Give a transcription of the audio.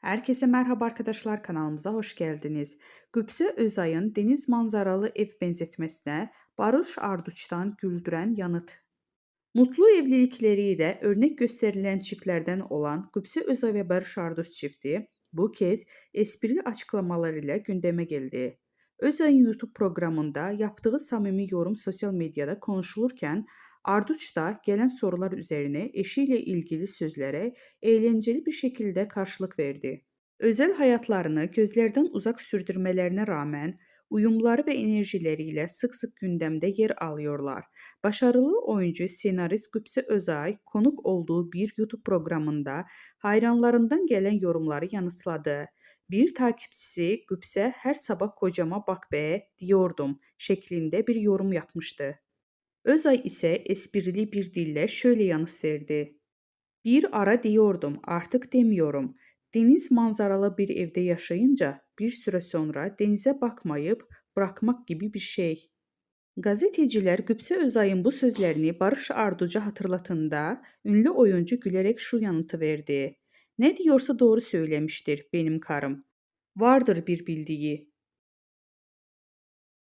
Herkese merhaba arkadaşlar, kanalımıza hoş geldiniz. Gübse Özay'ın deniz manzaralı ev benzetmesine Barış Arduç'tan güldüren yanıt. Mutlu evlilikleriyle örnek gösterilen çiftlerden olan Gübse Özay ve Barış Arduç çifti bu kez esprili açıklamalarıyla gündeme geldi. Özay'ın YouTube programında yaptığı samimi yorum sosyal medyada konuşulurken Arduç da gelen sorular üzerine eşiyle ilgili sözlere eğlenceli bir şekilde karşılık verdi. Özel hayatlarını gözlerden uzak sürdürmelerine rağmen uyumları ve enerjileriyle sık sık gündemde yer alıyorlar. Başarılı oyuncu senarist Gübse Özay konuk olduğu bir YouTube programında hayranlarından gelen yorumları yanıtladı. Bir takipçisi Gübse her sabah kocama bak be diyordum şeklinde bir yorum yapmıştı. Özay ise esprili bir dille şöyle yanıt verdi. Bir ara diyordum, artık demiyorum. Deniz manzaralı bir evde yaşayınca bir süre sonra denize bakmayıp bırakmak gibi bir şey. Gazeteciler Gübse Özay'ın bu sözlerini Barış Arduç'a hatırlatında ünlü oyuncu gülerek şu yanıtı verdi. Ne diyorsa doğru söylemiştir benim karım. Vardır bir bildiği.